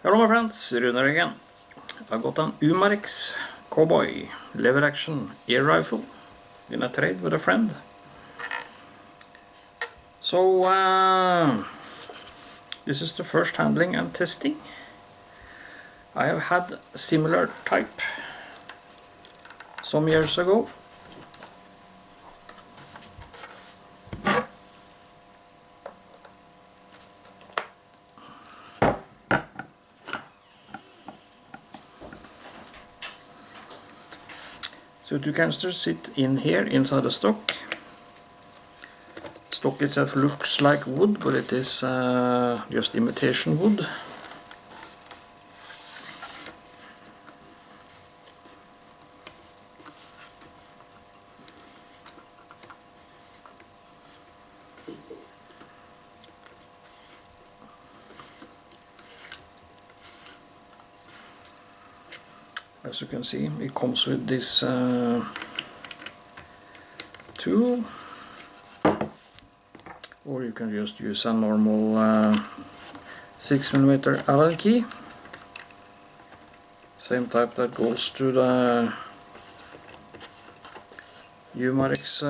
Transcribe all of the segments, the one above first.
Hello my friends, Runar again. I've got an Umarex Cowboy lever action air rifle in a trade with a friend. So this is the first handling and testing. I have had a similar type some years ago. So two canisters sit in here inside the stock. Stock itself looks like wood, but it is just imitation wood. As you can see, it comes with this tool, or you can just use a normal 6mm Allen key, same type that goes to the Umarex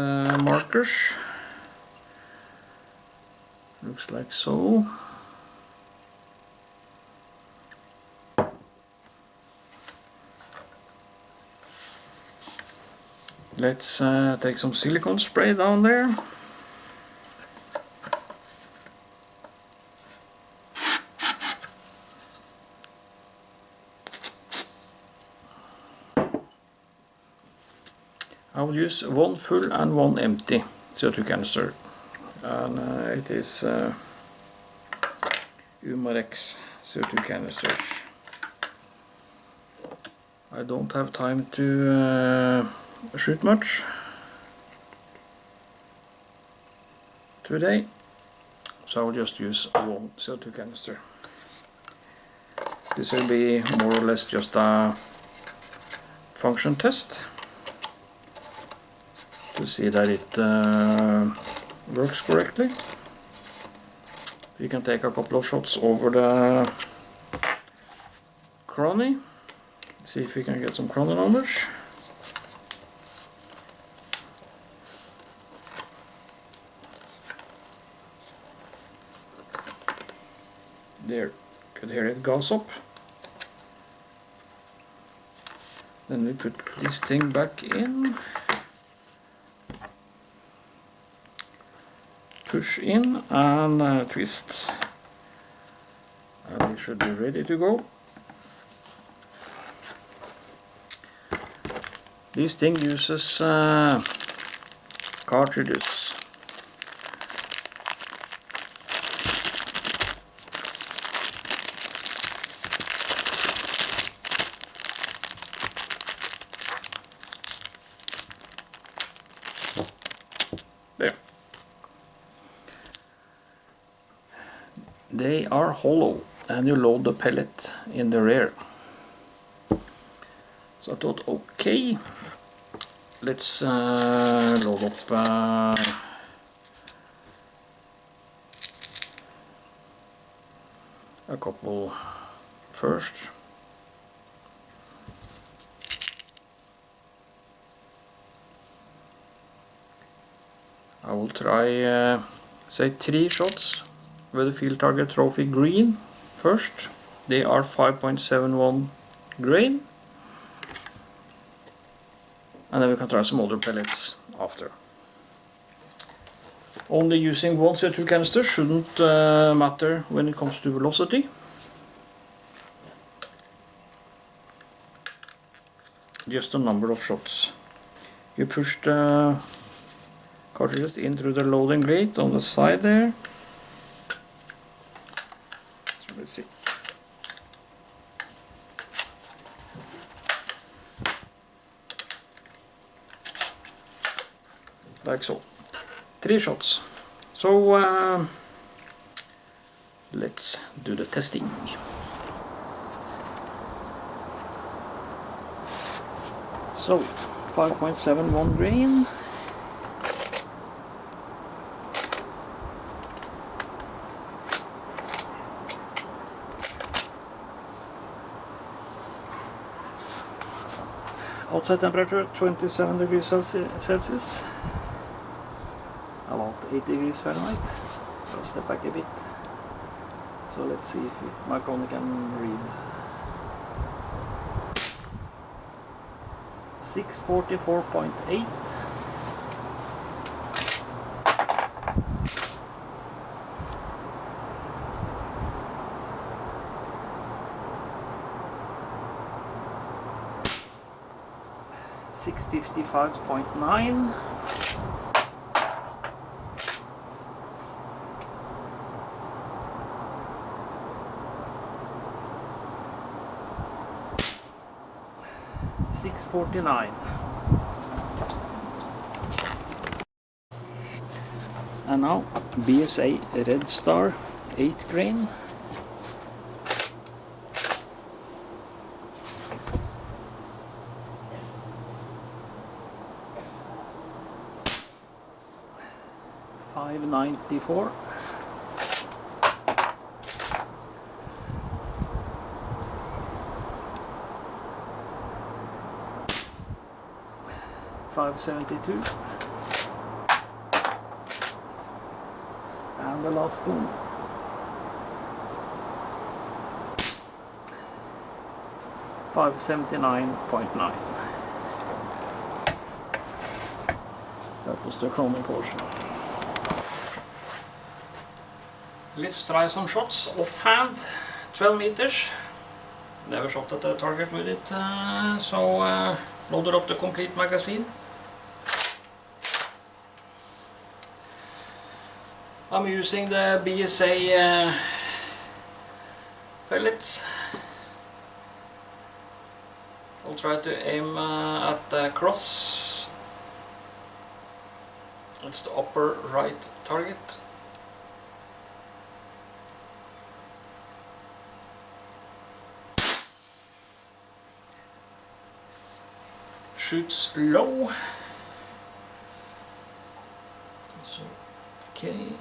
markers. Looks like so. Let's take some silicone spray down there. I will use one full and one empty CO2 canister, and it is Umarex CO2 canisters. I don't have time to shoot much today, so I will just use one CO2 canister. This will be more or less just a function test to see that it works correctly. You can take a couple of shots over the chrony, see if we can get some chrony numbers. There, could hear it goes up. Then we put this thing back in, push in and twist, and it should be ready to go. This thing uses cartridges. There. They are hollow, and you load the pellet in the rear. So I thought, okay, let's load up a couple first. I will try say 3 shots with the field target trophy green first. They are 5.71 grain, and then we can try some other pellets after. Only using one CO2 canister shouldn't matter when it comes to velocity. Just the number of shots. You push the cartridges in through the loading gate on the side there. So let's see. Like so. 3 shots. So let's do the testing. So 5.71 grain. Outside temperature 27 degrees Celsius, about 8 degrees Fahrenheit. I'll step back a bit. So let's see if my cone can read. 644.8. $655.9. $649. And now BSA Red Star 8 grain. $594. $572. And the last one. $579.9. That was the chromium portion. Let's try some shots offhand. 12 meters. Never shot at the target with it, so loaded up the complete magazine. I'm using the BSA pellets. I'll try to aim at the cross. It's the upper right target. Shoots low. So, okay.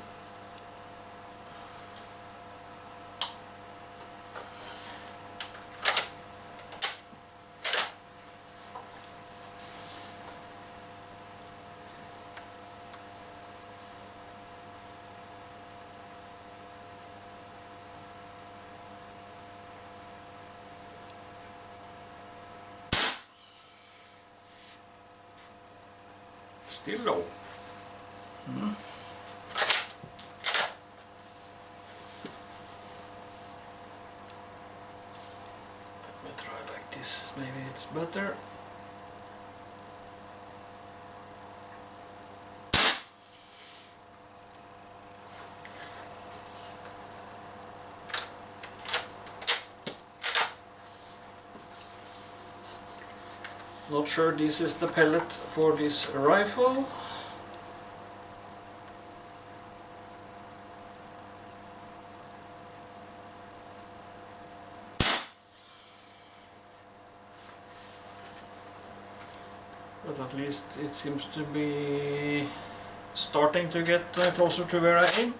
Still low. Let me try like this, maybe it's better. Not sure this is the pellet for this rifle. But at least it seems to be starting to get closer to where I aim.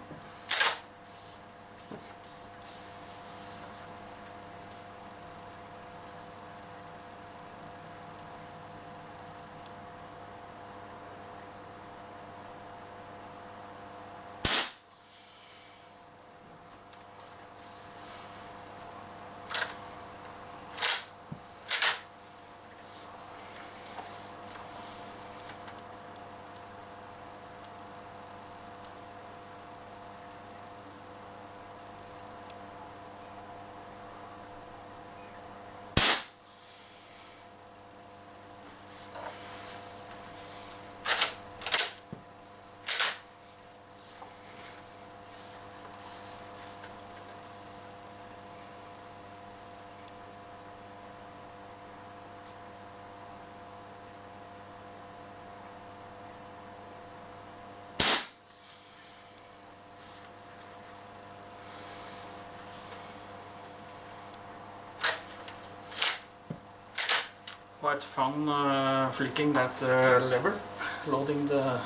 Quite fun flicking that lever, loading the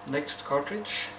next cartridge.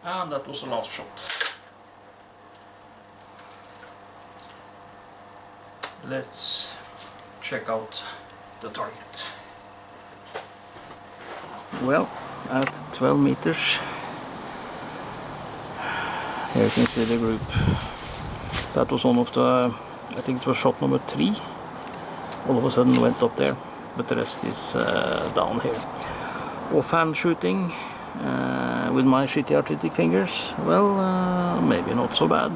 And that was the last shot. Let's check out the target. Well, at 12 meters, here you can see the group. That was one of the, I think it was shot number 3. All of a sudden went up there, but the rest is down here. Offhand shooting with my shitty arthritic fingers, well, maybe not so bad.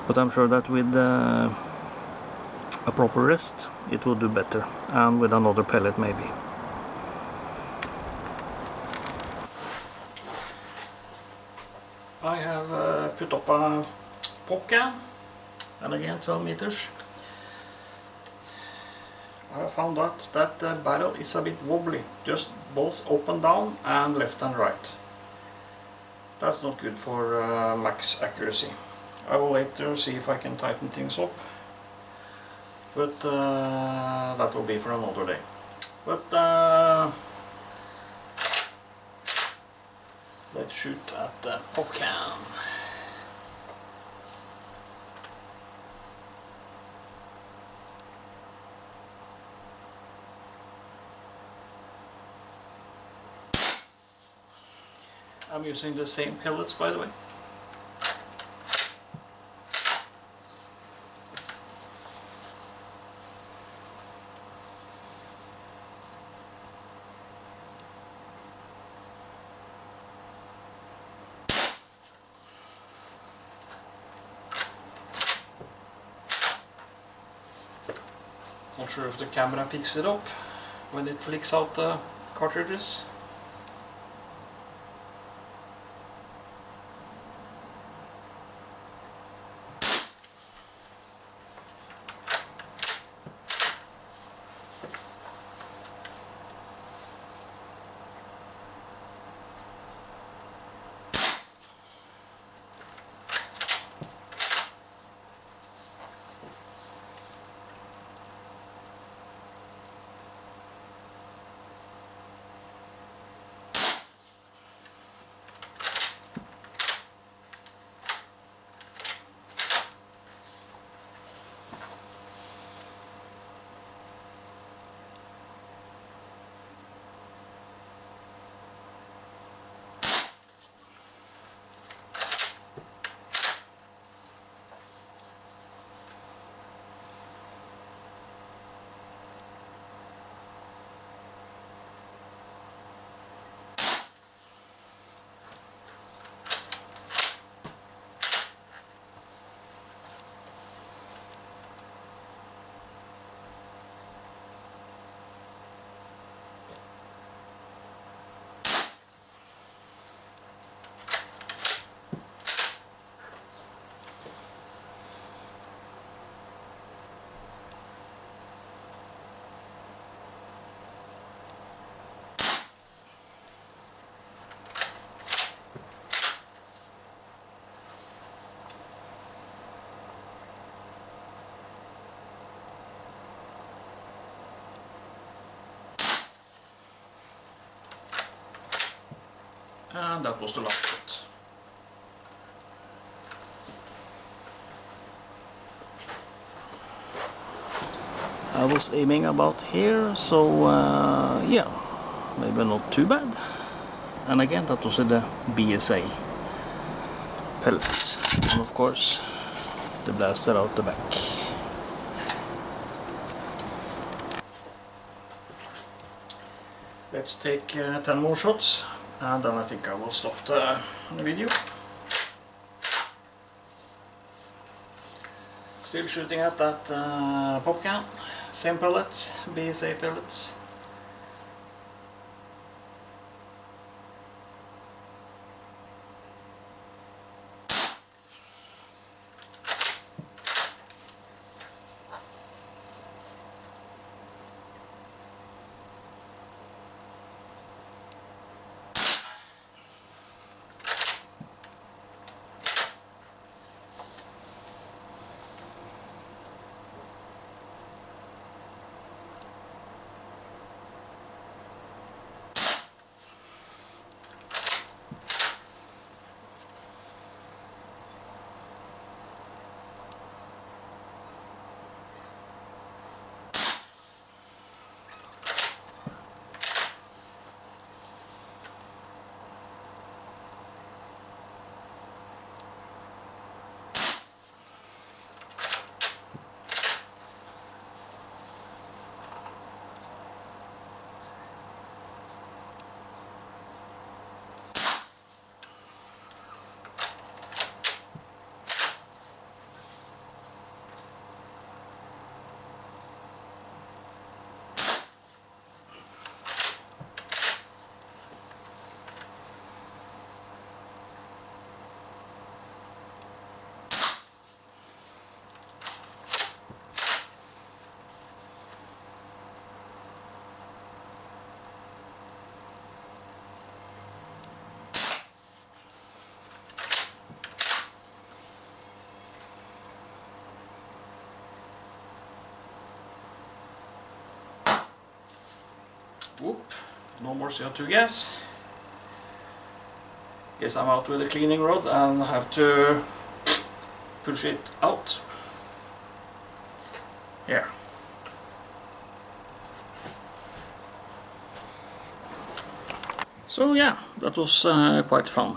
But I'm sure that with a proper rest, it will do better, and with another pellet maybe. I have put up a pop can, and again 12 meters. I found out that the barrel is a bit wobbly, just both up and down and left and right. That's not good for max accuracy. I will later see if I can tighten things up, but that will be for another day. But let's shoot at the pop can. I'm using the same pellets, by the way. Not sure if the camera picks it up when it flicks out the cartridges. And that was the last shot. I was aiming about here, so yeah, maybe not too bad. And again, that was the BSA pellets, and of course the blaster out the back. Let's take 10 more shots, and then I think I will stop the video. Still shooting at that pop can, same pellets, BSA pellets. no more CO2 gas. Guess I'm out with a cleaning rod and have to push it out. Here. So yeah, that was quite fun.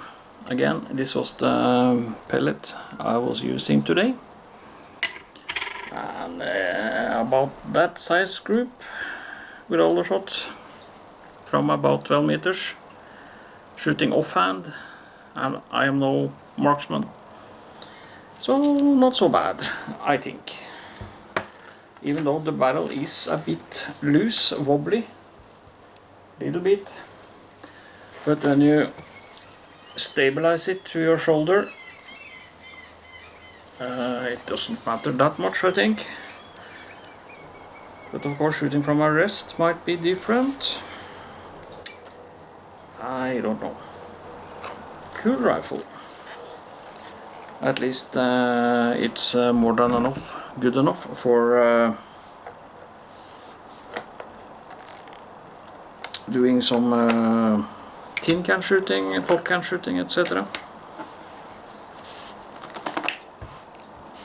Again, this was the pellet I was using today. And about that size group with all the shots from about 12 meters, shooting offhand, and I am no marksman. So not so bad, I think. Even though the barrel is a bit loose, wobbly, little bit. But when you stabilize it to your shoulder, it doesn't matter that much, I think. But of course, shooting from a rest might be different. I don't know. Cool rifle. At least it's more than enough, good enough for doing some tin can shooting, top can shooting, etc.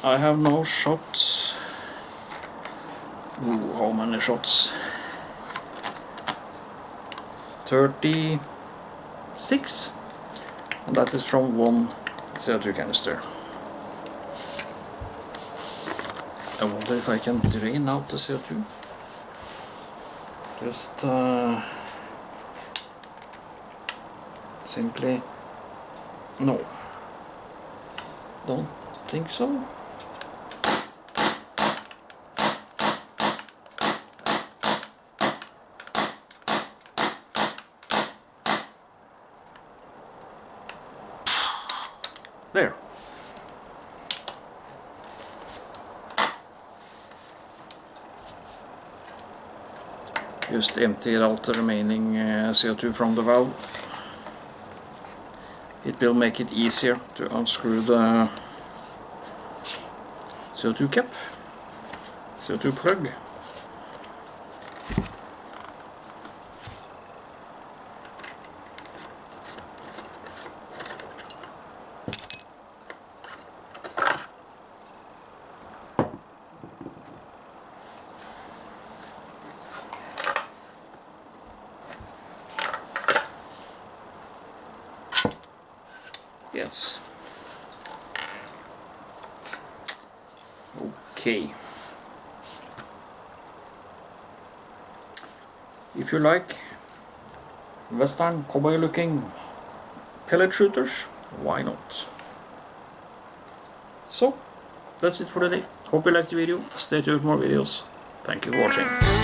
I have no shots. Ooh, how many shots? 36, and that is from one CO2 canister. I wonder if I can drain out the CO2. Just simply no. Don't think so. There. Just empty out the remaining CO2 from the valve. It will make it easier to unscrew the CO2 cap, CO2 plug. Yes. Okay. If you like Western cowboy looking pellet shooters, why not? So, that's it for today. Hope you liked the video. Stay tuned for more videos. Thank you for watching.